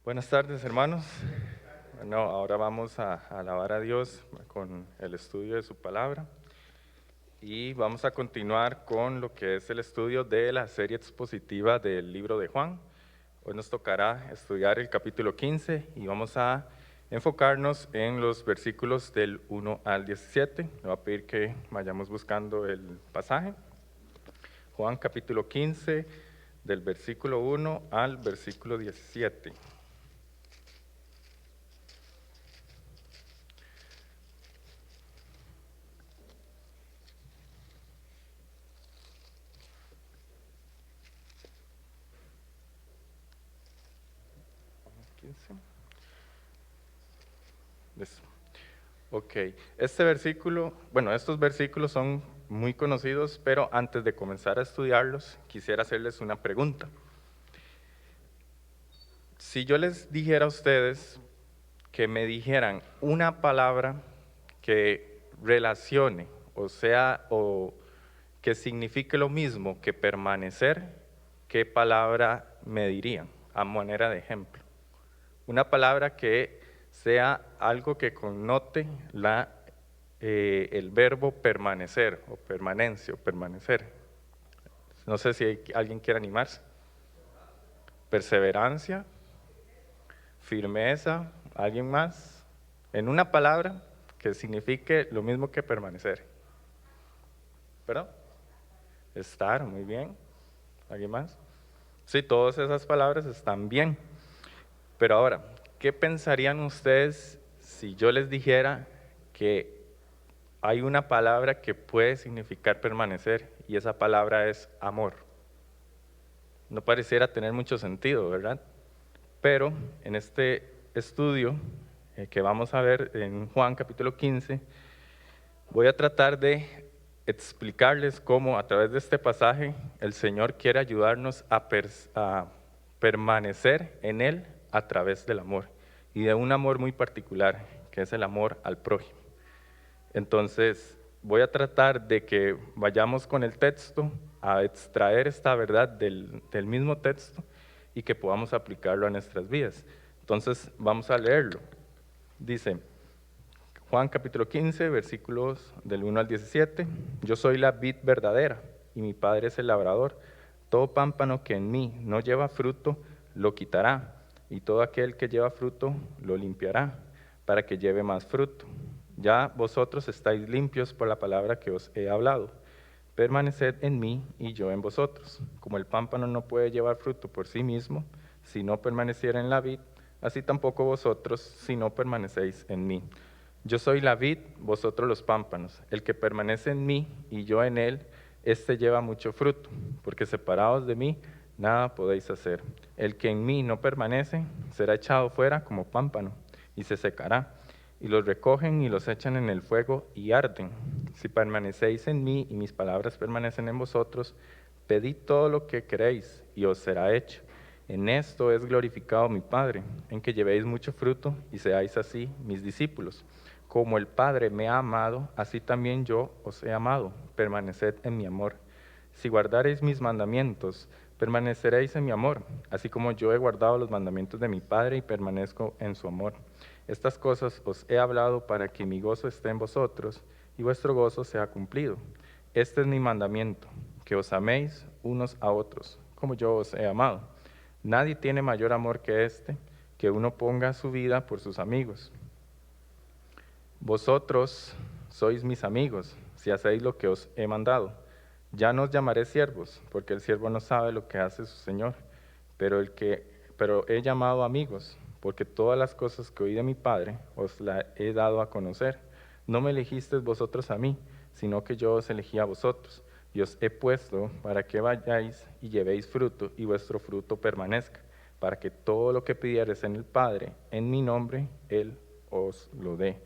Buenas tardes, hermanos. Bueno, ahora vamos a alabar a Dios con el estudio de su palabra y vamos a continuar con lo que es el estudio de la serie expositiva del libro de Juan. Hoy nos tocará estudiar el capítulo 15 y vamos a enfocarnos en los versículos del 1 al 17. Le voy a pedir que vayamos buscando el pasaje. Juan capítulo 15, del versículo 1 al versículo 17. Listo. Ok, este versículo, bueno, estos versículos son muy conocidos, pero antes de comenzar a estudiarlos, quisiera hacerles una pregunta. Si yo les dijera a ustedes que me dijeran una palabra que relacione, o sea, o que signifique lo mismo que permanecer, ¿qué palabra me dirían a manera de ejemplo? Una palabra que sea algo que connote el verbo permanecer o permanencia o permanecer. No sé si alguien quiere animarse. Perseverancia, firmeza, ¿alguien más? En una palabra que signifique lo mismo que permanecer. ¿Perdón? Estar, muy bien. ¿Alguien más? Sí, todas esas palabras están bien. Pero ahora, ¿qué pensarían ustedes si yo les dijera que hay una palabra que puede significar permanecer y esa palabra es amor? No pareciera tener mucho sentido, ¿verdad? Pero en este estudio que vamos a ver en Juan capítulo 15, voy a tratar de explicarles cómo a través de este pasaje el Señor quiere ayudarnos a permanecer en Él a través del amor y de un amor muy particular, que es el amor al prójimo. Entonces, voy a tratar de que vayamos con el texto a extraer esta verdad del mismo texto y que podamos aplicarlo a nuestras vidas. Entonces, vamos a leerlo. Dice Juan capítulo 15, versículos del 1 al 17. Yo soy la vid verdadera y mi Padre es el labrador. Todo pámpano que en mí no lleva fruto, lo quitará, y todo aquel que lleva fruto, lo limpiará, para que lleve más fruto. Ya vosotros estáis limpios por la palabra que os he hablado. Permaneced en mí y yo en vosotros. Como el pámpano no puede llevar fruto por sí mismo, si no permaneciera en la vid, así tampoco vosotros, si no permanecéis en mí. Yo soy la vid, vosotros los pámpanos. El que permanece en mí y yo en él, éste lleva mucho fruto, porque separados de mí, nada podéis hacer. El que en mí no permanece, será echado fuera como pámpano, y se secará. Y los recogen y los echan en el fuego y arden. Si permanecéis en mí y mis palabras permanecen en vosotros, pedid todo lo que queréis y os será hecho. En esto es glorificado mi Padre, en que llevéis mucho fruto y seáis así mis discípulos. Como el Padre me ha amado, así también yo os he amado. Permaneced en mi amor. Si guardareis mis mandamientos, permaneceréis en mi amor, así como yo he guardado los mandamientos de mi Padre y permanezco en su amor. Estas cosas os he hablado para que mi gozo esté en vosotros y vuestro gozo sea cumplido. Este es mi mandamiento, que os améis unos a otros, como yo os he amado. Nadie tiene mayor amor que este, que uno ponga su vida por sus amigos. Vosotros sois mis amigos, si hacéis lo que os he mandado. Ya no os llamaré siervos, porque el siervo no sabe lo que hace su señor, pero he llamado amigos, porque todas las cosas que oí de mi Padre os las he dado a conocer. No me elegisteis vosotros a mí, sino que yo os elegí a vosotros, y os he puesto para que vayáis y llevéis fruto, y vuestro fruto permanezca, para que todo lo que pidiereis en el Padre, en mi nombre, Él os lo dé.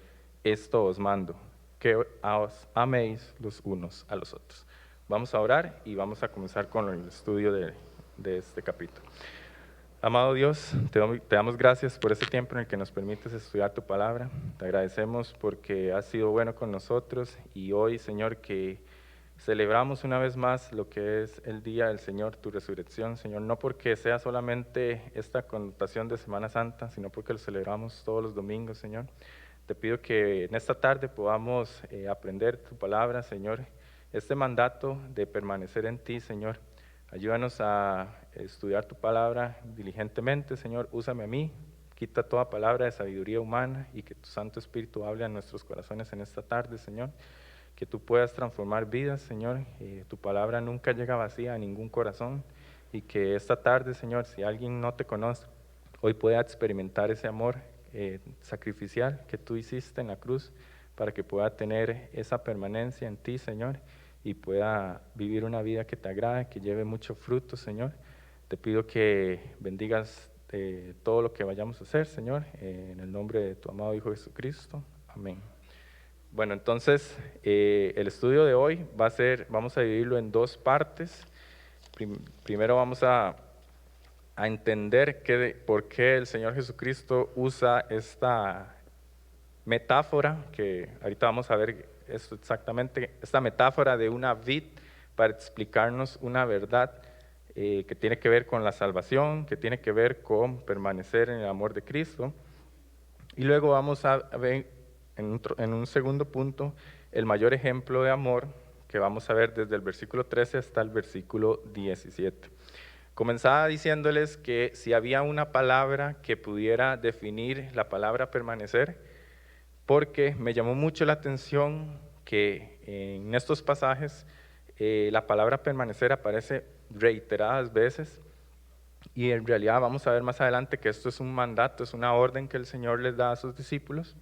Esto os mando, que os améis los unos a los otros. Vamos a orar y vamos a comenzar con el estudio de este capítulo. Amado Dios, te damos gracias por este tiempo en el que nos permites estudiar tu palabra. Te agradecemos porque has sido bueno con nosotros y hoy, Señor, que celebramos una vez más lo que es el día del Señor, tu resurrección, Señor, no porque sea solamente esta connotación de Semana Santa, sino porque lo celebramos todos los domingos, Señor. Te pido que en esta tarde podamos aprender tu palabra, Señor, este mandato de permanecer en ti, Señor. Ayúdanos a estudiar tu palabra diligentemente, Señor. Úsame a mí, quita toda palabra de sabiduría humana y que tu Santo Espíritu hable a nuestros corazones en esta tarde, Señor. Que tú puedas transformar vidas, Señor. Tu palabra nunca llega vacía a ningún corazón. Y que esta tarde, Señor, si alguien no te conoce, hoy pueda experimentar ese amor sacrificial que tú hiciste en la cruz para que pueda tener esa permanencia en ti, Señor, y pueda vivir una vida que te agrade, que lleve mucho fruto, Señor. Te pido que bendigas todo lo que vayamos a hacer, Señor, en el nombre de tu amado Hijo Jesucristo. Amén. Bueno, entonces el estudio de hoy vamos a dividirlo en dos partes. Primero vamos a entender por qué el Señor Jesucristo usa esta metáfora, que ahorita vamos a ver esto exactamente, esta metáfora de una vid para explicarnos una verdad que tiene que ver con la salvación, que tiene que ver con permanecer en el amor de Cristo. Y luego vamos a ver en un segundo punto el mayor ejemplo de amor que vamos a ver desde el versículo 13 hasta el versículo 17. Comenzaba diciéndoles que si había una palabra que pudiera definir la palabra permanecer, porque me llamó mucho la atención que en estos pasajes la palabra permanecer aparece reiteradas veces, y en realidad vamos a ver más adelante que esto es un mandato, es una orden que el Señor les da a sus discípulos,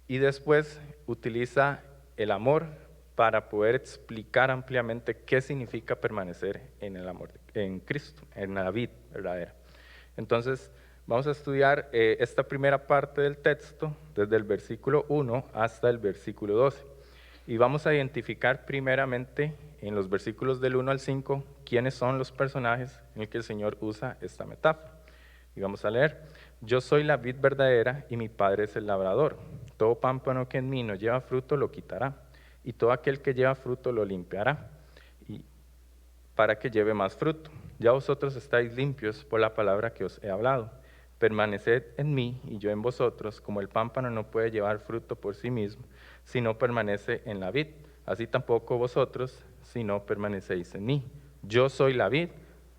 y después utiliza el amor para poder explicar ampliamente qué significa permanecer en el amor, en Cristo, en la vid verdadera. Entonces, vamos a estudiar esta primera parte del texto, desde el versículo 1 hasta el versículo 12. Y vamos a identificar primeramente en los versículos del 1 al 5 quiénes son los personajes en los que el Señor usa esta metáfora. Y vamos a leer: yo soy la vid verdadera y mi Padre es el labrador. Todo pámpano que en mí no lleva fruto lo quitará, y todo aquel que lleva fruto lo limpiará, y para que lleve más fruto. Ya vosotros estáis limpios por la palabra que os he hablado. Permaneced en mí y yo en vosotros, como el pámpano no puede llevar fruto por sí mismo, si no permanece en la vid. Así tampoco vosotros, si no permanecéis en mí. Yo soy la vid,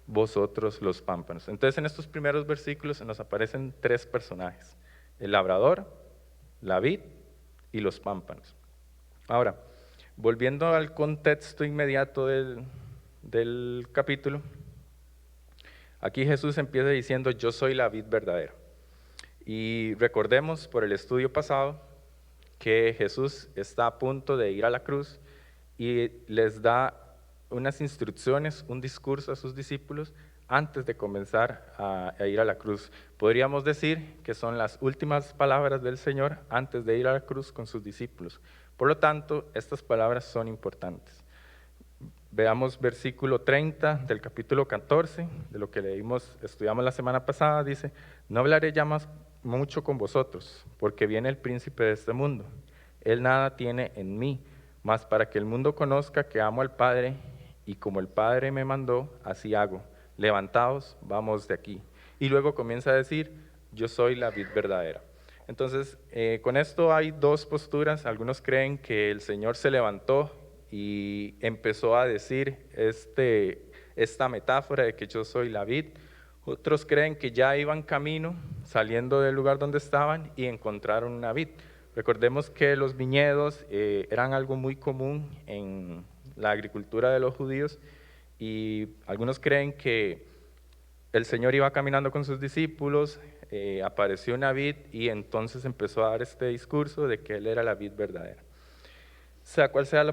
vosotros los pámpanos. Entonces en estos primeros versículos se nos aparecen tres personajes: el labrador, la vid y los pámpanos. Ahora, volviendo al contexto inmediato del capítulo, aquí Jesús empieza diciendo: yo soy la vid verdadera. Y recordemos por el estudio pasado que Jesús está a punto de ir a la cruz y les da unas instrucciones, un discurso a sus discípulos antes de comenzar a ir a la cruz. Podríamos decir que son las últimas palabras del Señor antes de ir a la cruz con sus discípulos. Por lo tanto, estas palabras son importantes. Veamos versículo 30 del capítulo 14, de lo que estudiamos la semana pasada. Dice: no hablaré ya más mucho con vosotros, porque viene el príncipe de este mundo. Él nada tiene en mí, mas para que el mundo conozca que amo al Padre, y como el Padre me mandó, así hago. Levantaos, vamos de aquí. Y luego comienza a decir: yo soy la vid verdadera. Entonces, con esto hay dos posturas. Algunos creen que el Señor se levantó y empezó a decir esta metáfora de que yo soy la vid. Otros creen que ya iban camino, saliendo del lugar donde estaban, y encontraron una vid. Recordemos que los viñedos eran algo muy común en la agricultura de los judíos, y algunos creen que el Señor iba caminando con sus discípulos, apareció una vid y entonces empezó a dar este discurso de que Él era la vid verdadera. Sea cual sea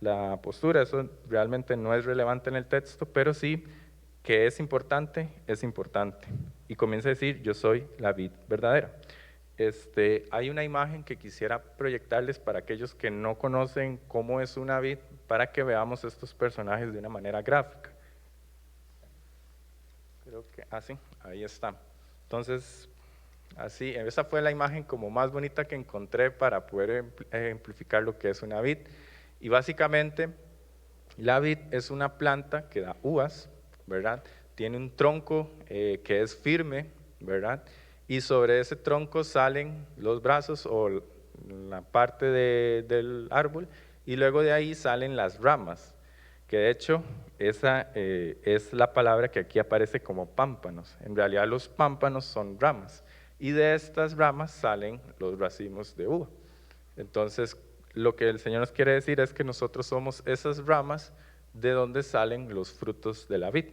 la postura, eso realmente no es relevante en el texto, pero sí que es importante, es importante. Y comienza a decir: yo soy la vid verdadera. Hay una imagen que quisiera proyectarles para aquellos que no conocen cómo es una vid, para que veamos estos personajes de una manera gráfica. Creo que, sí, ahí está. Entonces, así, esa fue la imagen como más bonita que encontré para poder ejemplificar lo que es una vid. Y básicamente la vid es una planta que da uvas, ¿verdad? Tiene un tronco que es firme, ¿verdad? Y sobre ese tronco salen los brazos o la parte del árbol, y luego de ahí salen las ramas, que de hecho esa es la palabra que aquí aparece como pámpanos. En realidad los pámpanos son ramas, y de estas ramas salen los racimos de uva. Entonces, lo que el Señor nos quiere decir es que nosotros somos esas ramas de donde salen los frutos de la vid.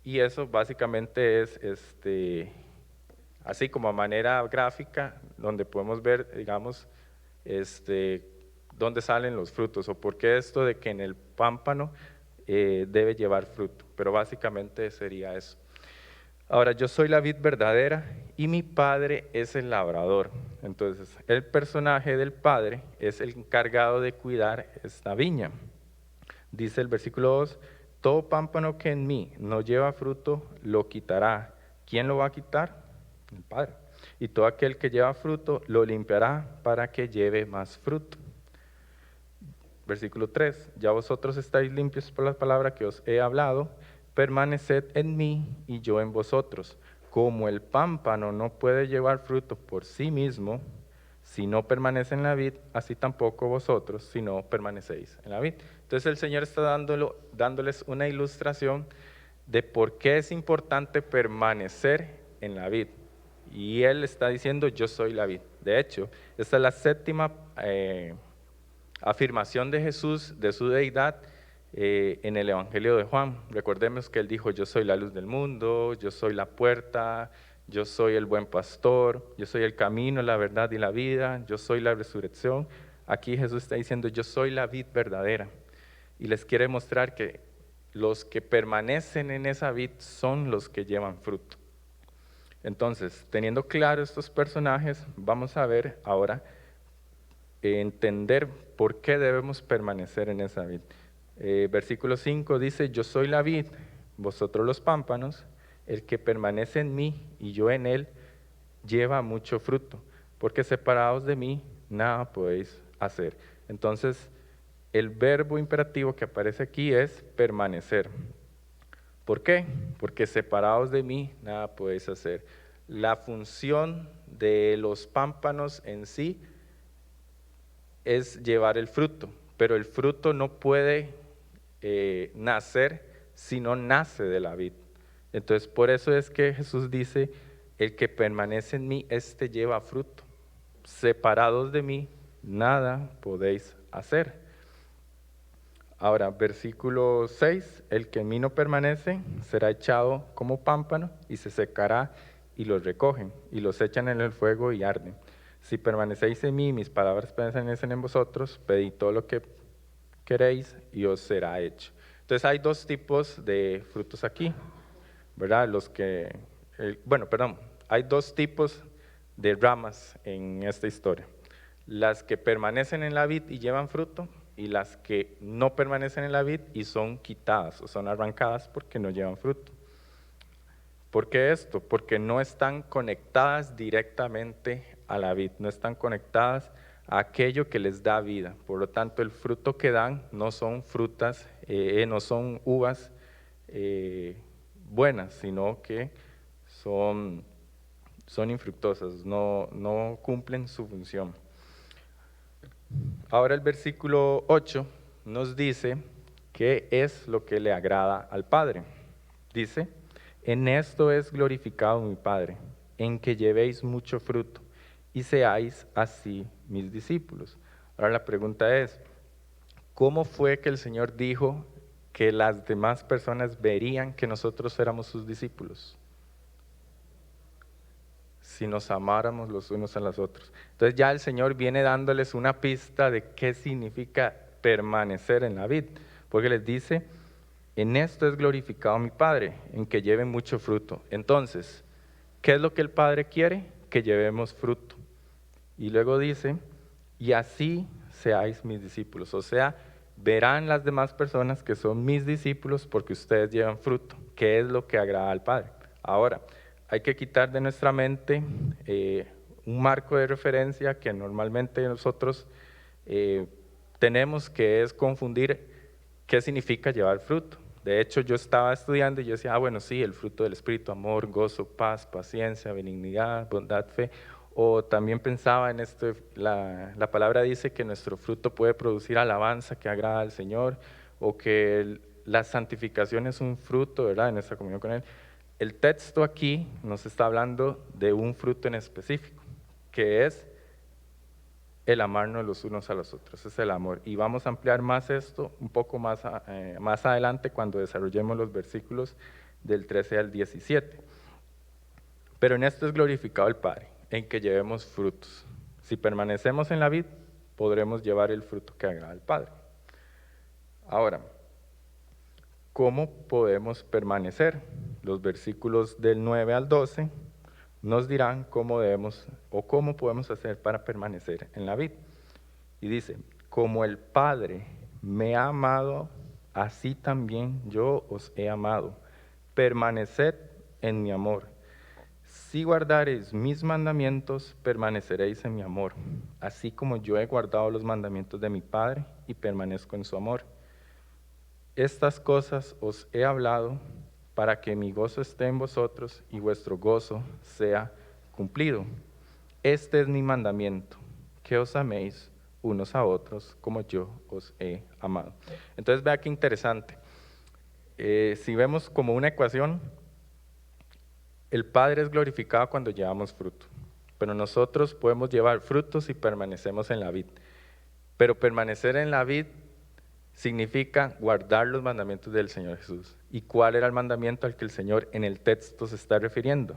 Y eso básicamente es así como a manera gráfica, donde podemos ver, digamos, dónde salen los frutos, o por qué esto de que en el pámpano debe llevar fruto. Pero básicamente sería eso. Ahora, yo soy la vid verdadera y mi padre es el labrador. Entonces, el personaje del padre es el encargado de cuidar esta viña. Dice el versículo 2, todo pámpano que en mí no lleva fruto, lo quitará. ¿Quién lo va a quitar? El Padre. Y todo aquel que lleva fruto, lo limpiará para que lleve más fruto. Versículo 3, ya vosotros estáis limpios por la palabra que os he hablado, permaneced en mí y yo en vosotros. Como el pámpano no puede llevar fruto por sí mismo, si no permanece en la vid, así tampoco vosotros, si no permanecéis en la vid. Entonces el Señor está dándoles una ilustración de por qué es importante permanecer en la vid. Y Él está diciendo, yo soy la vid. De hecho, esta es la séptima afirmación de Jesús, de su deidad, en el Evangelio de Juan. Recordemos que Él dijo, yo soy la luz del mundo, yo soy la puerta, yo soy el buen pastor, yo soy el camino, la verdad y la vida, yo soy la resurrección. Aquí Jesús está diciendo, yo soy la vid verdadera. Y les quiere mostrar que los que permanecen en esa vid son los que llevan fruto. Entonces, teniendo claro estos personajes, vamos a ver ahora, entender por qué debemos permanecer en esa vid. Versículo 5 dice, yo soy la vid, vosotros los pámpanos, el que permanece en mí y yo en él, lleva mucho fruto, porque separados de mí, nada podéis hacer. Entonces, el verbo imperativo que aparece aquí es permanecer. ¿Por qué? Porque separados de mí, nada podéis hacer. La función de los pámpanos en sí es llevar el fruto, pero el fruto no puede nacer si no nace de la vid. Entonces, por eso es que Jesús dice, el que permanece en mí, este lleva fruto. Separados de mí, nada podéis hacer. Ahora, versículo 6, el que en mí no permanece será echado como pámpano y se secará, y los recogen y los echan en el fuego y arden. Si permanecéis en mí, mis palabras permanecen en vosotros, pedid todo lo que queréis y os será hecho. Entonces hay dos tipos de frutos aquí, ¿verdad? Hay dos tipos de ramas en esta historia. Las que permanecen en la vid y llevan fruto, y las que no permanecen en la vid y son quitadas o son arrancadas porque no llevan fruto. ¿Por qué esto? Porque no están conectadas directamente a la vid, no están conectadas a aquello que les da vida. Por lo tanto, el fruto que dan no son frutas, no son uvas buenas, sino que son infructuosas, no cumplen su función. Ahora el versículo 8 nos dice qué es lo que le agrada al Padre. Dice, en esto es glorificado mi Padre, en que llevéis mucho fruto y seáis así mis discípulos. Ahora la pregunta es, ¿cómo fue que el Señor dijo que las demás personas verían que nosotros éramos sus discípulos? Si nos amáramos los unos a los otros. Entonces ya el Señor viene dándoles una pista de qué significa permanecer en la vid, porque les dice, en esto es glorificado mi Padre, en que lleven mucho fruto. Entonces, ¿qué es lo que el Padre quiere? Que llevemos fruto. Y luego dice, y así seáis mis discípulos. O sea, verán las demás personas que son mis discípulos porque ustedes llevan fruto, que es lo que agrada al Padre. Ahora, hay que quitar de nuestra mente un marco de referencia que normalmente nosotros tenemos, que es confundir qué significa llevar fruto. De hecho, yo estaba estudiando y yo decía, bueno, sí, el fruto del Espíritu, amor, gozo, paz, paciencia, benignidad, bondad, fe. O también pensaba en esto, la palabra dice que nuestro fruto puede producir alabanza que agrada al Señor, o que la santificación es un fruto, ¿verdad?, en nuestra comunión con Él. El texto aquí nos está hablando de un fruto en específico, que es el amarnos los unos a los otros, es el amor. Y vamos a ampliar más esto un poco más adelante cuando desarrollemos los versículos del 13 al 17. Pero en esto es glorificado el Padre, en que llevemos frutos. Si permanecemos en la vid, podremos llevar el fruto que agrada al Padre. Ahora, ¿cómo podemos permanecer? Los versículos del 9 al 12 nos dirán cómo debemos o cómo podemos hacer para permanecer en la vid. Y dice, como el Padre me ha amado, así también yo os he amado. Permaneced en mi amor. Si guardareis mis mandamientos, permaneceréis en mi amor, así como yo he guardado los mandamientos de mi Padre y permanezco en su amor. Estas cosas os he hablado para que mi gozo esté en vosotros y vuestro gozo sea cumplido. Este es mi mandamiento, que os améis unos a otros como yo os he amado. Entonces vea qué interesante. Si vemos como una ecuación, el Padre es glorificado cuando llevamos fruto, pero nosotros podemos llevar frutos si permanecemos en la vid. Pero permanecer en la vid significa guardar los mandamientos del Señor Jesús. ¿Y cuál era el mandamiento al que el Señor en el texto se está refiriendo?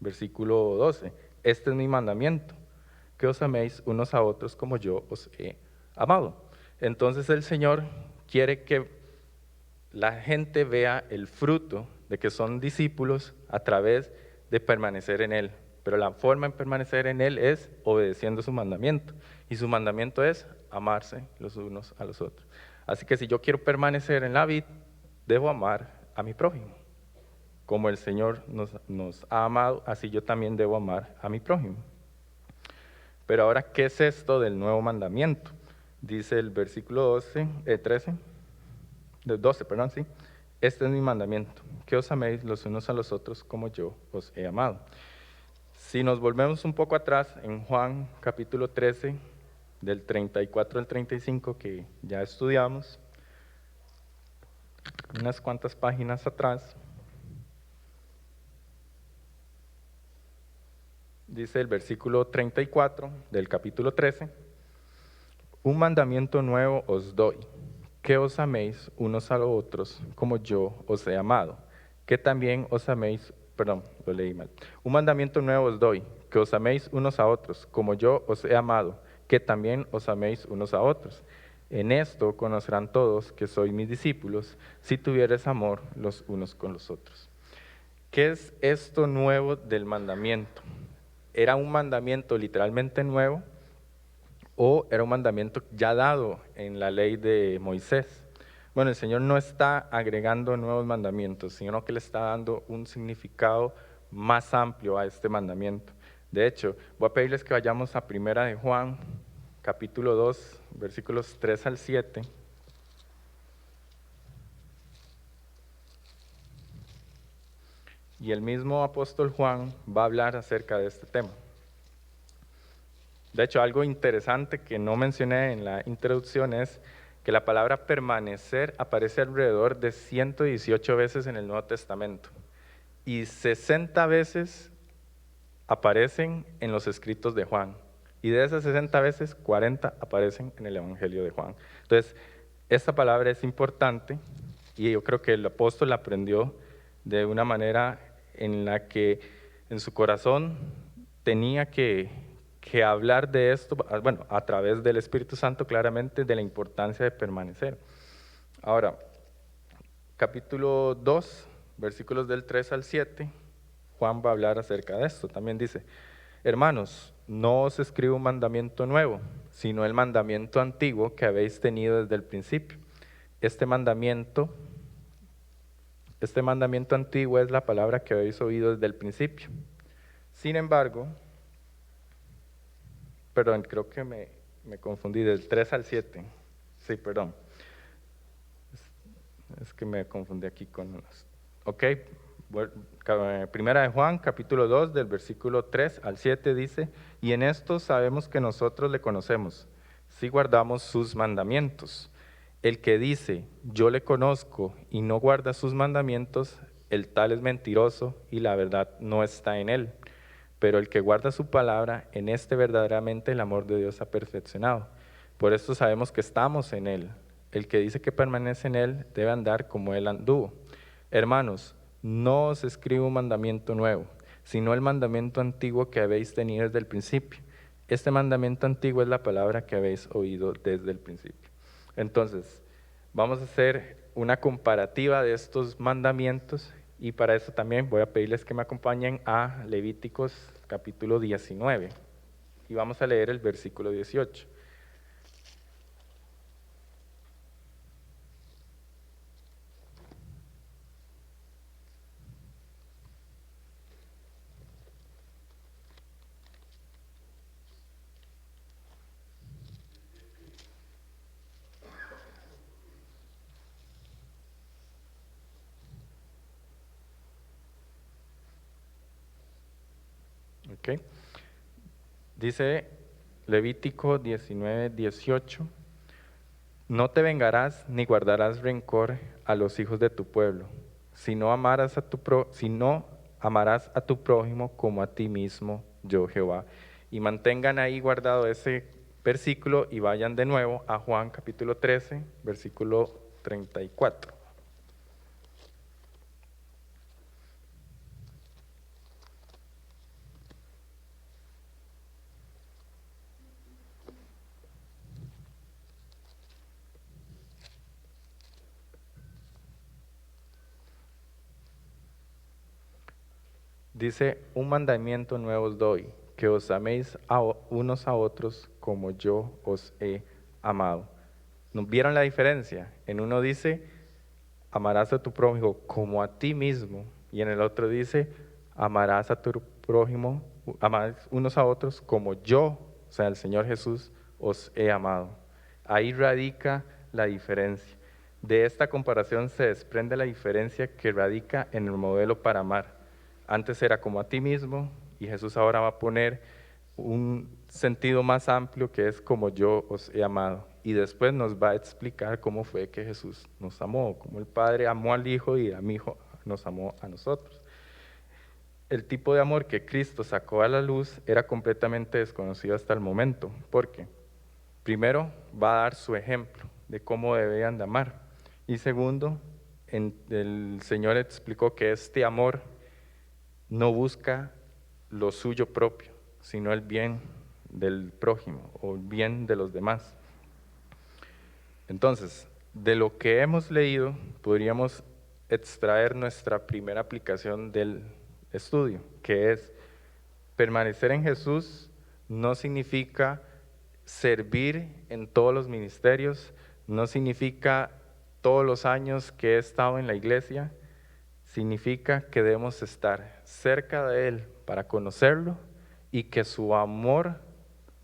Versículo 12. Este es mi mandamiento, que os améis unos a otros como yo os he amado. Entonces el Señor quiere que la gente vea el fruto de que son discípulos a través de permanecer en Él. Pero la forma en permanecer en Él es obedeciendo su mandamiento. Y su mandamiento es amarse los unos a los otros. Así que si yo quiero permanecer en la vid, debo amar a mi prójimo. Como el Señor nos ha amado, así yo también debo amar a mi prójimo. Pero ahora, ¿qué es esto del nuevo mandamiento? Dice el versículo 13, 12, perdón, sí. Este es mi mandamiento, que os améis los unos a los otros como yo os he amado. Si nos volvemos un poco atrás, en Juan capítulo 13, del 34 al 35, que ya estudiamos, unas cuantas páginas atrás, dice el versículo 34 del capítulo 13, un mandamiento nuevo os doy, que os améis unos a los otros como yo os he amado, que también os améis, perdón, lo leí mal, un mandamiento nuevo os doy, que os améis unos a otros como yo os he amado, que también os améis unos a otros. En esto conocerán todos que sois mis discípulos, si tuviereis amor los unos con los otros. ¿Qué es esto nuevo del mandamiento? ¿Era un mandamiento literalmente nuevo o era un mandamiento ya dado en la ley de Moisés? Bueno, el Señor no está agregando nuevos mandamientos, sino que le está dando un significado más amplio a este mandamiento. De hecho, voy a pedirles que vayamos a Primera de Juan, capítulo 2, versículos 3 al 7. Y el mismo apóstol Juan va a hablar acerca de este tema. De hecho, algo interesante que no mencioné en la introducción es que la palabra permanecer aparece alrededor de 118 veces en el Nuevo Testamento y 60 veces aparecen en los escritos de Juan. Y de esas 60 veces, 40 aparecen en el Evangelio de Juan. Entonces, esta palabra es importante y yo creo que el apóstol la aprendió de una manera en la que en su corazón tenía que hablar de esto, bueno, a través del Espíritu Santo claramente, de la importancia de permanecer. Ahora, capítulo 2, versículos del 3 al 7, Juan va a hablar acerca de esto. También dice, hermanos, no os escribo un mandamiento nuevo, sino el mandamiento antiguo que habéis tenido desde el principio. Este mandamiento antiguo es la palabra que habéis oído desde el principio. Sin embargo, perdón, creo que me confundí, del 3 al 7. Sí, perdón. Es que me confundí aquí con los... Ok, Primera de Juan, capítulo 2, del versículo 3 al 7 dice, y en esto sabemos que nosotros le conocemos, si guardamos sus mandamientos. El que dice, yo le conozco y no guarda sus mandamientos, el tal es mentiroso y la verdad no está en él. Pero el que guarda su palabra, en este verdaderamente el amor de Dios ha perfeccionado. Por esto sabemos que estamos en él. El que dice que permanece en él debe andar como él anduvo. Hermanos, no os escribo un mandamiento nuevo, sino el mandamiento antiguo que habéis tenido desde el principio. Este mandamiento antiguo es la palabra que habéis oído desde el principio. Entonces, vamos a hacer una comparativa de estos mandamientos y para eso también voy a pedirles que me acompañen a Levíticos capítulo 19 y vamos a leer el versículo 18. Okay. Dice Levítico 19, 18, no te vengarás ni guardarás rencor a los hijos de tu pueblo, sino amarás a tu prójimo como a ti mismo, yo Jehová. Y mantengan ahí guardado ese versículo y vayan de nuevo a Juan capítulo 13, versículo 34. Dice, un mandamiento nuevo os doy, que os améis unos a otros como yo os he amado. ¿No vieron la diferencia? En uno dice, amarás a tu prójimo como a ti mismo, y en el otro dice, amarás a tu prójimo, amarás unos a otros como yo, o sea, el Señor Jesús, os he amado. Ahí radica la diferencia. De esta comparación se desprende la diferencia que radica en el modelo para amar. Antes era como a ti mismo y Jesús ahora va a poner un sentido más amplio que es como yo os he amado. Y después nos va a explicar cómo fue que Jesús nos amó, cómo el Padre amó al Hijo y a mi Hijo nos amó a nosotros. El tipo de amor que Cristo sacó a la luz era completamente desconocido hasta el momento, porque primero va a dar su ejemplo de cómo debían de amar. Y segundo, el Señor explicó que este amor no busca lo suyo propio, sino el bien del prójimo o el bien de los demás. Entonces, de lo que hemos leído, podríamos extraer nuestra primera aplicación del estudio, que es permanecer en Jesús no significa servir en todos los ministerios, no significa todos los años que he estado en la iglesia, significa que debemos estar cerca de Él para conocerlo y que su amor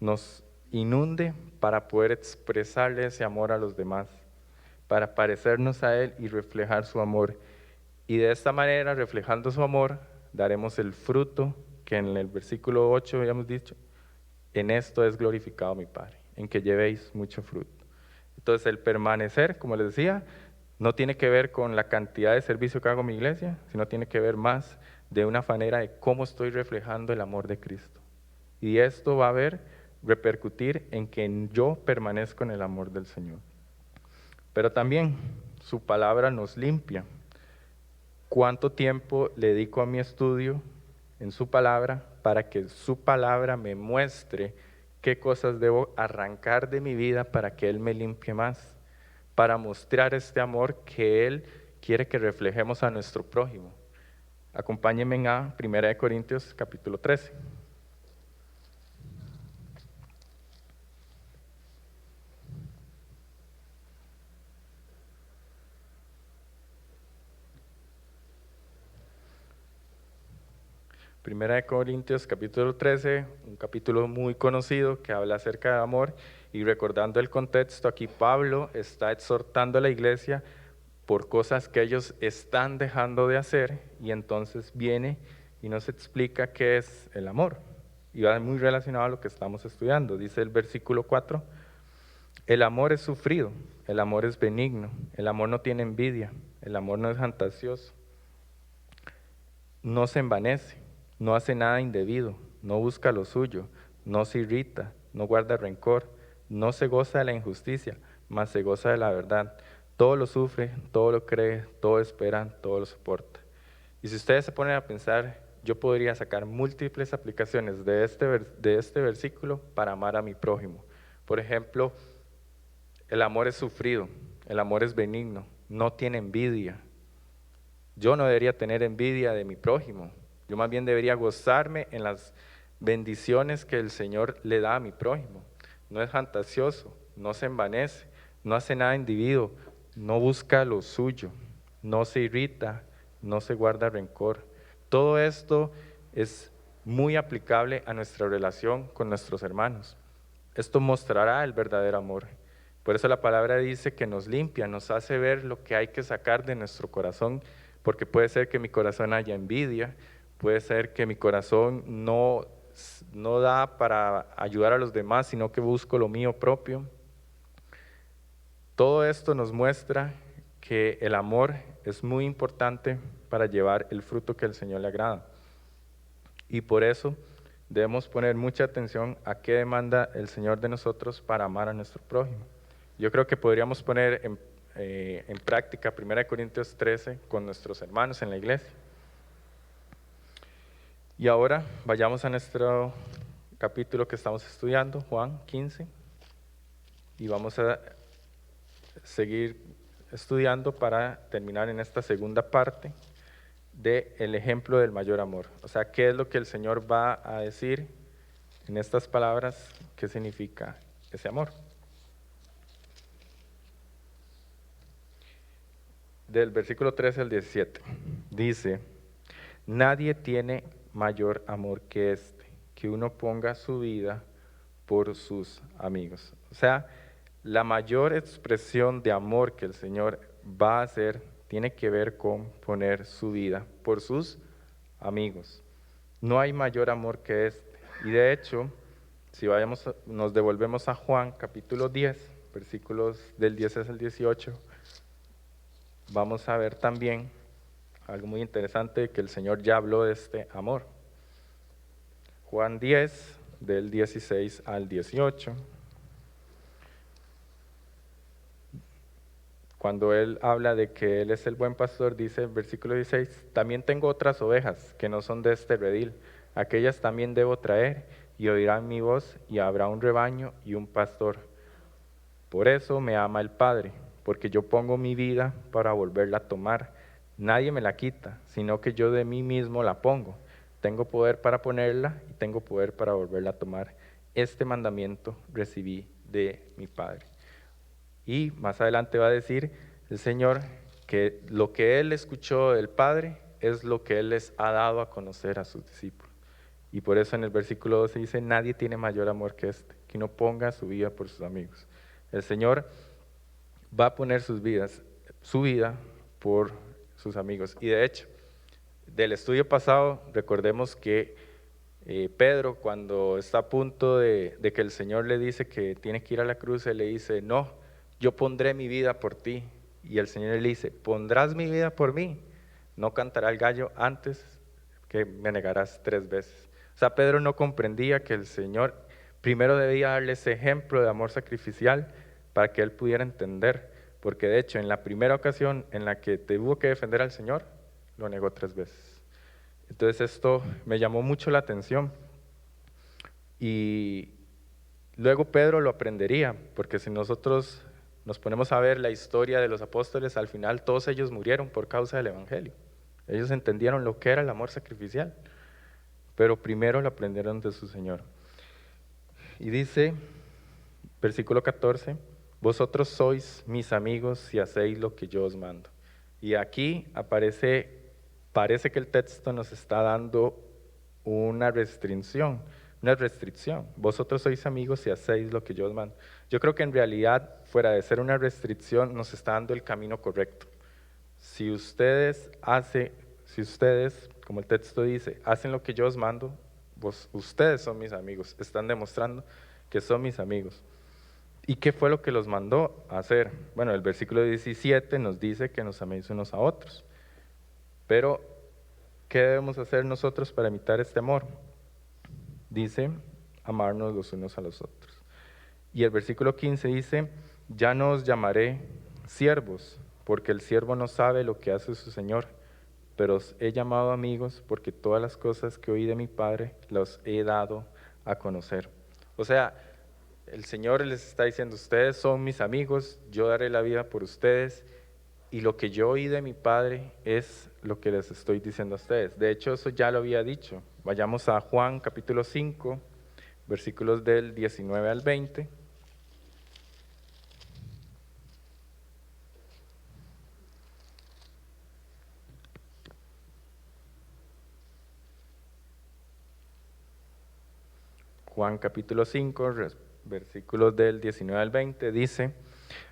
nos inunde para poder expresarle ese amor a los demás, para parecernos a Él y reflejar su amor. Y de esta manera, reflejando su amor, daremos el fruto que en el versículo 8 habíamos dicho, en esto es glorificado mi Padre, en que llevéis mucho fruto. Entonces el permanecer, como les decía, no tiene que ver con la cantidad de servicio que hago en mi iglesia, sino tiene que ver más de una manera de cómo estoy reflejando el amor de Cristo. Y esto va a repercutir en que yo permanezco en el amor del Señor. Pero también su palabra nos limpia. ¿Cuánto tiempo le dedico a mi estudio en su palabra para que su palabra me muestre qué cosas debo arrancar de mi vida para que Él me limpie más? Para mostrar este amor que Él quiere que reflejemos a nuestro prójimo. Acompáñenme a 1 Corintios capítulo 13. Primera de Corintios capítulo 13, un capítulo muy conocido que habla acerca de amor Y recordando el contexto, aquí Pablo está exhortando a la iglesia por cosas que ellos están dejando de hacer, y entonces viene y nos explica qué es el amor. Y va muy relacionado a lo que estamos estudiando. Dice el versículo 4, el amor es sufrido, el amor es benigno, el amor no tiene envidia, el amor no es fantasioso, no se envanece, no hace nada indebido, no busca lo suyo, no se irrita, no guarda rencor, no se goza de la injusticia, mas se goza de la verdad. Todo lo sufre, todo lo cree, todo espera, todo lo soporta. Y si ustedes se ponen a pensar, yo podría sacar múltiples aplicaciones de este versículo para amar a mi prójimo. Por ejemplo, el amor es sufrido, el amor es benigno, no tiene envidia. Yo no debería tener envidia de mi prójimo, yo más bien debería gozarme en las bendiciones que el Señor le da a mi prójimo. No es fantasioso, no se envanece, no hace nada indebido, no busca lo suyo, no se irrita, no se guarda rencor. Todo esto es muy aplicable a nuestra relación con nuestros hermanos. Esto mostrará el verdadero amor. Por eso la palabra dice que nos limpia, nos hace ver lo que hay que sacar de nuestro corazón, porque puede ser que mi corazón haya envidia, puede ser que mi corazón no da para ayudar a los demás, sino que busco lo mío propio. Todo esto nos muestra que el amor es muy importante para llevar el fruto que al Señor le agrada. Y por eso debemos poner mucha atención a qué demanda el Señor de nosotros para amar a nuestro prójimo. Yo creo que podríamos poner en práctica 1 Corintios 13 con nuestros hermanos en la iglesia. Y ahora vayamos a nuestro capítulo que estamos estudiando, Juan 15, y vamos a seguir estudiando para terminar en esta segunda parte del ejemplo del mayor amor. O sea, ¿qué es lo que el Señor va a decir en estas palabras? ¿Qué significa ese amor? Del versículo 13 al 17, dice, nadie tiene mayor amor que este, que uno ponga su vida por sus amigos. O sea, la mayor expresión de amor que el Señor va a hacer tiene que ver con poner su vida por sus amigos. No hay mayor amor que este. Y de hecho, si nos devolvemos a Juan capítulo 10, versículos del 10 al 18, vamos a ver también algo muy interesante, que el Señor ya habló de este amor. Juan 10, del 16 al 18. Cuando Él habla de que Él es el buen pastor, dice el versículo 16, también tengo otras ovejas que no son de este redil, aquellas también debo traer, y oirán mi voz, y habrá un rebaño y un pastor. Por eso me ama el Padre, porque yo pongo mi vida para volverla a tomar. Nadie me la quita, sino que yo de mí mismo la pongo. Tengo poder para ponerla y tengo poder para volverla a tomar. Este mandamiento recibí de mi Padre. Y más adelante va a decir el Señor que lo que Él escuchó del Padre es lo que Él les ha dado a conocer a sus discípulos. Y por eso en el versículo 12 dice, nadie tiene mayor amor que este, que no ponga su vida por sus amigos. El Señor va a poner su vida por sus amigos. Y de hecho, del estudio pasado, recordemos que Pedro, cuando está a punto de que el Señor le dice que tiene que ir a la cruz, Él le dice, no, yo pondré mi vida por ti. Y el Señor le dice, ¿pondrás mi vida por mí? No cantará el gallo antes que me negarás 3 veces. O sea, Pedro no comprendía que el Señor primero debía darle ese ejemplo de amor sacrificial para que él pudiera entender. Porque de hecho, en la primera ocasión en la que tuvo que defender al Señor, lo negó 3 veces. Entonces esto me llamó mucho la atención. Y luego Pedro lo aprendería, porque si nosotros nos ponemos a ver la historia de los apóstoles, al final todos ellos murieron por causa del Evangelio. Ellos entendieron lo que era el amor sacrificial, pero primero lo aprendieron de su Señor. Y dice, versículo 14, vosotros sois mis amigos si hacéis lo que yo os mando. Y aquí parece que el texto nos está dando una restricción, una restricción. Vosotros sois amigos y hacéis lo que yo os mando. Yo creo que en realidad, fuera de ser una restricción, nos está dando el camino correcto. Si ustedes, como el texto dice, hacen lo que yo os mando, ustedes son mis amigos, están demostrando que son mis amigos. ¿Y qué fue lo que los mandó a hacer? Bueno, el versículo 17 nos dice que nos améis unos a otros. Pero, ¿qué debemos hacer nosotros para imitar este amor? Dice, amarnos los unos a los otros. Y el versículo 15 dice, ya no os llamaré siervos, porque el siervo no sabe lo que hace su Señor, pero os he llamado amigos, porque todas las cosas que oí de mi Padre las he dado a conocer. O sea, el Señor les está diciendo, ustedes son mis amigos, yo daré la vida por ustedes, y lo que yo oí de mi Padre es lo que les estoy diciendo a ustedes. De hecho, eso ya lo había dicho. Vayamos a Juan capítulo 5, versículos del 19 al 20. Juan capítulo 5, versículos del 19 al 20, dice,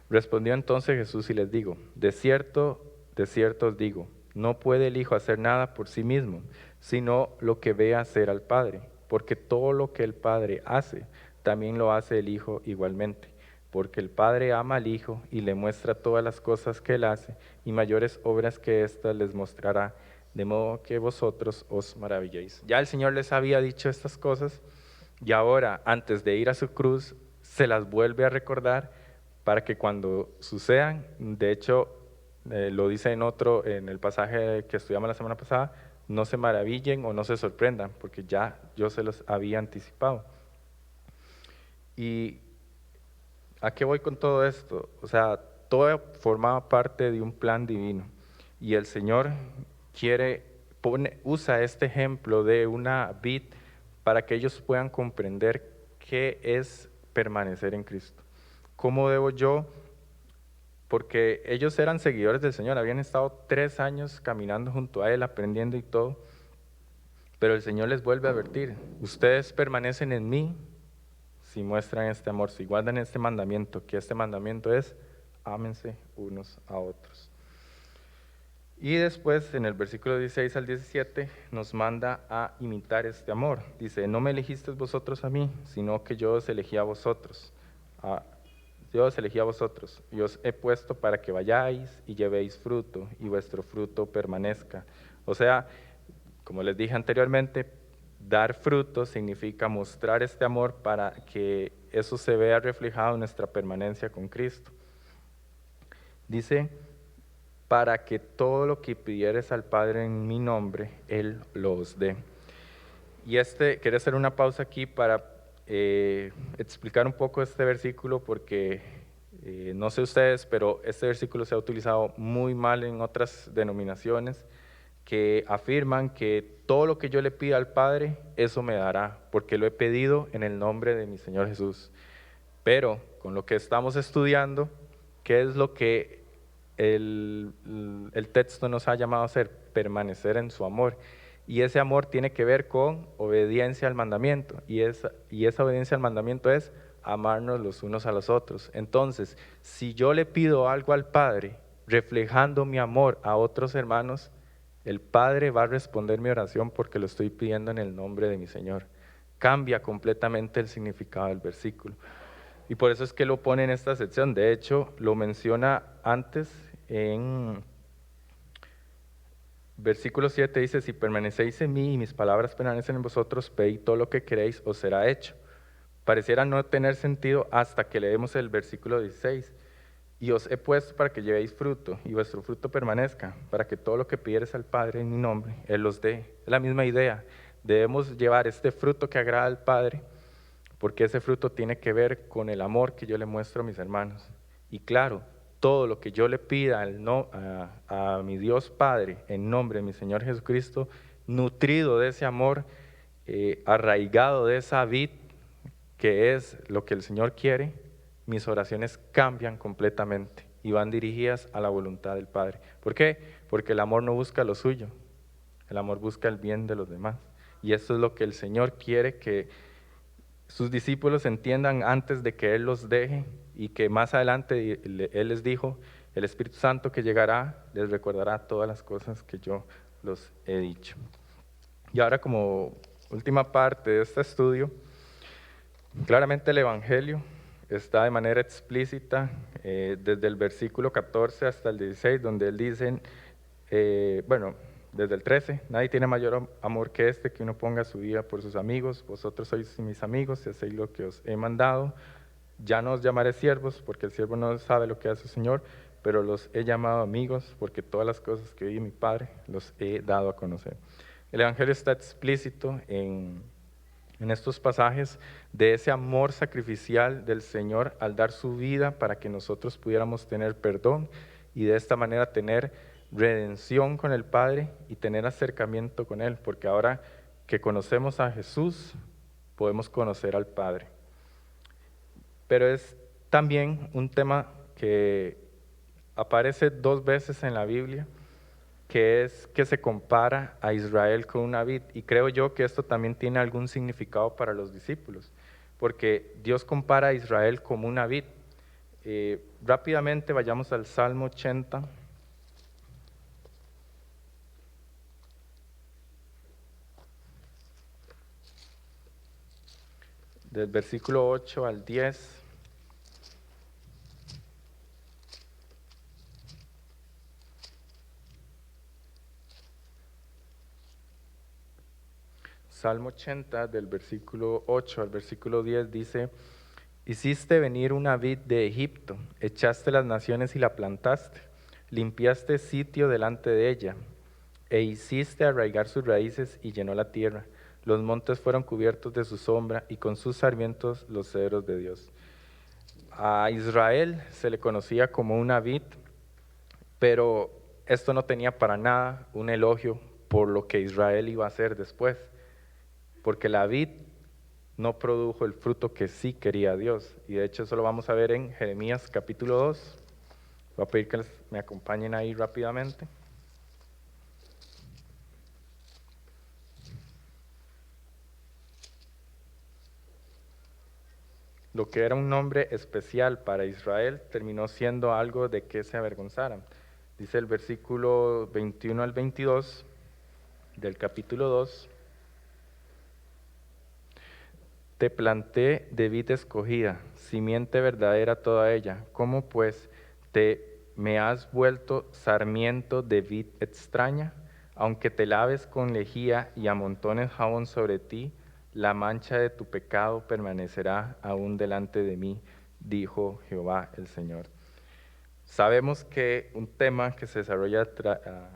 respondió entonces Jesús y les digo, de cierto os digo, no puede el Hijo hacer nada por sí mismo, sino lo que ve hacer al Padre, porque todo lo que el Padre hace, también lo hace el Hijo igualmente, porque el Padre ama al Hijo y le muestra todas las cosas que él hace, y mayores obras que éstas les mostrará, de modo que vosotros os maravilléis. Ya el Señor les había dicho estas cosas, y ahora, antes de ir a su cruz, se las vuelve a recordar para que cuando sucedan, de hecho, lo dice en el pasaje que estudiamos la semana pasada, no se maravillen o no se sorprendan, porque ya yo se los había anticipado. ¿Y a qué voy con todo esto? O sea, todo formaba parte de un plan divino, y el Señor usa este ejemplo de una vid para que ellos puedan comprender qué es permanecer en Cristo. ¿Cómo debo yo? Porque ellos eran seguidores del Señor, habían estado 3 años caminando junto a Él, aprendiendo y todo, pero el Señor les vuelve a advertir, ustedes permanecen en mí si muestran este amor, si guardan este mandamiento, que este mandamiento es, ámense unos a otros. Y después, en el versículo 16 al 17, nos manda a imitar este amor. Dice, no me elegisteis vosotros a mí, sino que yo os elegí a vosotros. Yo os elegí a vosotros, y os he puesto para que vayáis y llevéis fruto, y vuestro fruto permanezca. O sea, como les dije anteriormente, dar fruto significa mostrar este amor para que eso se vea reflejado en nuestra permanencia con Cristo. Dice, para que todo lo que pidieres al Padre en mi nombre, Él lo os dé. Y quiero hacer una pausa aquí para explicar un poco este versículo, porque no sé ustedes, pero este versículo se ha utilizado muy mal en otras denominaciones, que afirman que todo lo que yo le pida al Padre, eso me dará, porque lo he pedido en el nombre de mi Señor Jesús. Pero con lo que estamos estudiando, ¿qué es lo que el texto nos ha llamado a hacer? Permanecer en su amor. Y ese amor tiene que ver con obediencia al mandamiento. Y esa obediencia al mandamiento es amarnos los unos a los otros. Entonces, si yo le pido algo al Padre, reflejando mi amor a otros hermanos, el Padre va a responder mi oración porque lo estoy pidiendo en el nombre de mi Señor. Cambia completamente el significado del versículo. Y por eso es que lo pone en esta sección. De hecho, lo menciona antes en versículo 7, dice, si permanecéis en mí y mis palabras permanecen en vosotros, pedid todo lo que queréis, os será hecho. Pareciera no tener sentido hasta que leemos el versículo 16. Y os he puesto para que llevéis fruto, y vuestro fruto permanezca, para que todo lo que pidieres al Padre en mi nombre, Él los dé. Es la misma idea. Debemos llevar este fruto que agrada al Padre, porque ese fruto tiene que ver con el amor que yo le muestro a mis hermanos. Y claro, todo lo que yo le pida a mi Dios Padre en nombre de mi Señor Jesucristo, nutrido de ese amor, arraigado de esa vid, que es lo que el Señor quiere, mis oraciones cambian completamente y van dirigidas a la voluntad del Padre. ¿Por qué? Porque el amor no busca lo suyo, el amor busca el bien de los demás. Y eso es lo que el Señor quiere que sus discípulos entiendan antes de que Él los deje y que más adelante Él les dijo, el Espíritu Santo que llegará les recordará todas las cosas que yo los he dicho. Y ahora, como última parte de este estudio, claramente el Evangelio está de manera explícita desde el versículo 14 hasta el 16, donde Él dice, desde el 13, nadie tiene mayor amor que este, que uno ponga su vida por sus amigos. Vosotros sois mis amigos y hacéis lo que os he mandado. Ya no os llamaré siervos, porque el siervo no sabe lo que hace su Señor, pero los he llamado amigos, porque todas las cosas que oí mi Padre los he dado a conocer. El Evangelio está explícito en estos pasajes de ese amor sacrificial del Señor al dar su vida para que nosotros pudiéramos tener perdón y de esta manera tener redención con el Padre y tener acercamiento con Él, porque ahora que conocemos a Jesús, podemos conocer al Padre. Pero es también un tema que aparece 2 veces en la Biblia, que es que se compara a Israel con una vid. Y creo yo que esto también tiene algún significado para los discípulos, porque Dios compara a Israel como una vid. Rápidamente vayamos al Salmo 80. Del versículo 8 al 10. Salmo 80, del versículo 8 al versículo 10 dice, hiciste venir una vid de Egipto, echaste las naciones y la plantaste, limpiaste sitio delante de ella, e hiciste arraigar sus raíces y llenó la tierra. Los montes fueron cubiertos de su sombra y con sus sarmientos los cedros de Dios. A Israel se le conocía como una vid, pero esto no tenía para nada un elogio por lo que Israel iba a hacer después, porque la vid no produjo el fruto que sí quería Dios. Y de hecho eso lo vamos a ver en Jeremías capítulo 2. Voy a pedir que me acompañen ahí rápidamente. Lo que era un nombre especial para Israel terminó siendo algo de que se avergonzaran. Dice el versículo 21 al 22 del capítulo 2. Te planté de vid escogida, simiente verdadera toda ella. ¿Cómo pues me has vuelto sarmiento de vid extraña? Aunque te laves con lejía y amontones jabón sobre ti, la mancha de tu pecado permanecerá aún delante de mí, dijo Jehová el Señor. Sabemos que un tema que se desarrolla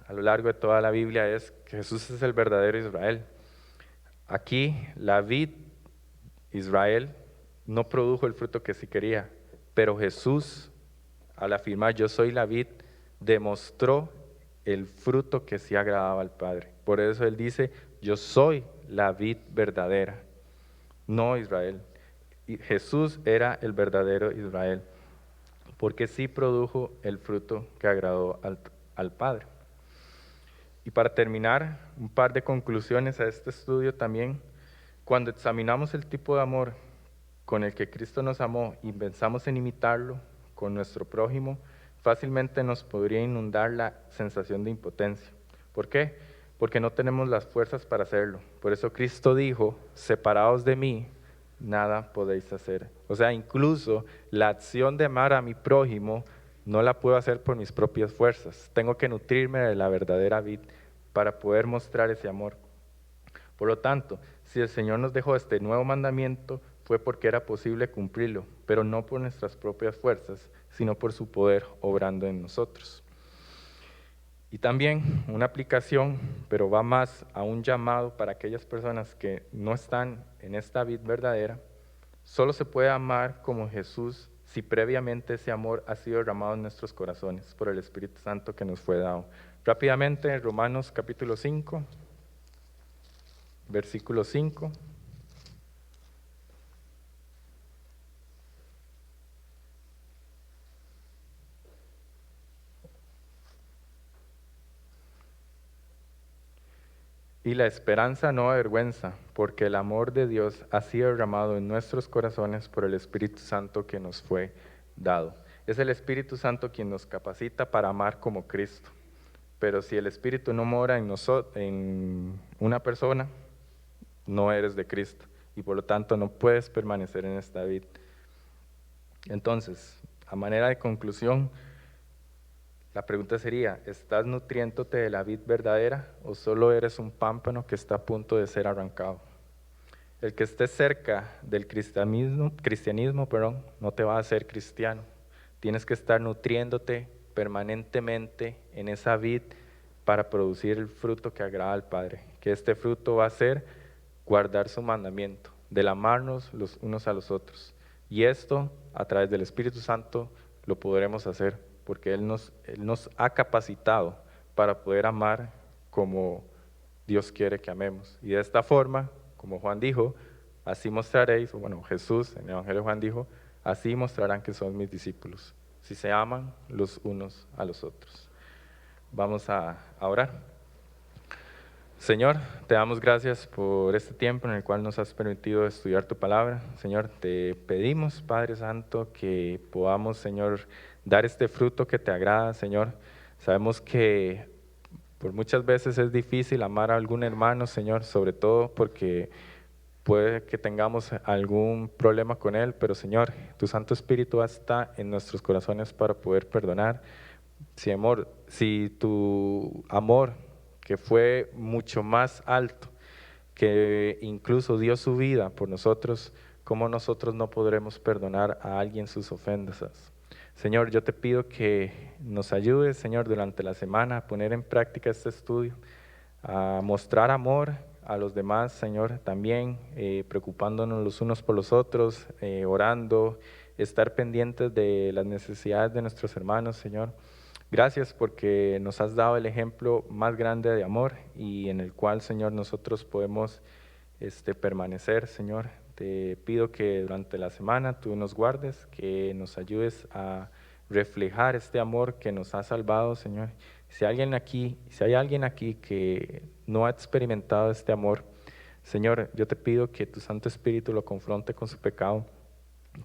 a lo largo de toda la Biblia es que Jesús es el verdadero Israel. Aquí la vid Israel no produjo el fruto que sí quería, pero Jesús, al afirmar yo soy la vid, demostró el fruto que sí agradaba al Padre. Por eso Él dice, yo soy la vid verdadera, no Israel. Y Jesús era el verdadero Israel, porque sí produjo el fruto que agradó al Padre. Y para terminar, un par de conclusiones a este estudio también. Cuando examinamos el tipo de amor con el que Cristo nos amó y pensamos en imitarlo con nuestro prójimo, fácilmente nos podría inundar la sensación de impotencia. ¿Por qué? Porque no tenemos las fuerzas para hacerlo. Por eso Cristo dijo, separados de mí, nada podéis hacer. O sea, incluso la acción de amar a mi prójimo no la puedo hacer por mis propias fuerzas. Tengo que nutrirme de la verdadera vid para poder mostrar ese amor. Por lo tanto, si el Señor nos dejó este nuevo mandamiento, fue porque era posible cumplirlo, pero no por nuestras propias fuerzas, sino por su poder obrando en nosotros. Y también una aplicación, pero va más a un llamado para aquellas personas que no están en esta vid verdadera. Solo se puede amar como Jesús si previamente ese amor ha sido derramado en nuestros corazones por el Espíritu Santo que nos fue dado. Rápidamente, Romanos capítulo 5. Versículo 5. Y la esperanza no avergüenza, porque el amor de Dios ha sido derramado en nuestros corazones por el Espíritu Santo que nos fue dado. Es el Espíritu Santo quien nos capacita para amar como Cristo. Pero si el Espíritu no mora en una persona, no eres de Cristo. Y por lo tanto no puedes permanecer en esta vid. Entonces, a manera de conclusión, la pregunta sería, ¿estás nutriéndote de la vid verdadera o solo eres un pámpano que está a punto de ser arrancado? El que esté cerca del cristianismo, no te va a hacer cristiano. Tienes que estar nutriéndote permanentemente en esa vid para producir el fruto que agrada al Padre. Que este fruto va a ser guardar su mandamiento, del amarnos los unos a los otros. Y esto, a través del Espíritu Santo, lo podremos hacer, porque Él nos ha capacitado para poder amar como Dios quiere que amemos. Y de esta forma, como Juan dijo, así mostraréis, o bueno, Jesús en el Evangelio de Juan dijo, así mostrarán que son mis discípulos, si se aman los unos a los otros. Vamos a orar. Señor, te damos gracias por este tiempo en el cual nos has permitido estudiar tu palabra. Señor, te pedimos, Padre Santo, que podamos, Señor, dar este fruto que te agrada, Señor. Sabemos que por muchas veces es difícil amar a algún hermano, Señor, sobre todo porque puede que tengamos algún problema con él, pero Señor, tu Santo Espíritu está en nuestros corazones para poder perdonar. Si tu amor, que fue mucho más alto, que incluso dio su vida por nosotros, ¿cómo nosotros no podremos perdonar a alguien sus ofensas? Señor, yo te pido que nos ayudes, Señor, durante la semana a poner en práctica este estudio, a mostrar amor a los demás, Señor, también preocupándonos los unos por los otros, orando, estar pendientes de las necesidades de nuestros hermanos, Señor. Gracias porque nos has dado el ejemplo más grande de amor y en el cual, Señor, nosotros podemos permanecer, Señor. Te pido que durante la semana tú nos guardes, que nos ayudes a reflejar este amor que nos ha salvado, Señor. Si hay alguien aquí que no ha experimentado este amor, Señor, yo te pido que tu Santo Espíritu lo confronte con su pecado,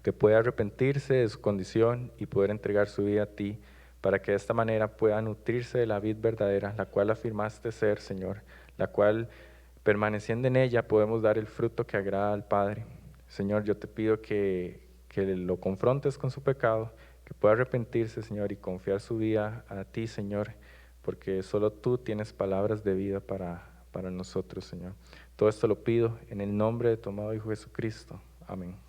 que pueda arrepentirse de su condición y poder entregar su vida a ti, para que de esta manera pueda nutrirse de la vid verdadera, la cual afirmaste ser, Señor, la cual, permaneciendo en ella, podemos dar el fruto que agrada al Padre. Señor, yo te pido que lo confrontes con su pecado, que pueda arrepentirse, Señor, y confiar su vida a ti, Señor, porque solo tú tienes palabras de vida para nosotros, Señor. Todo esto lo pido en el nombre de tu amado Hijo Jesucristo. Amén.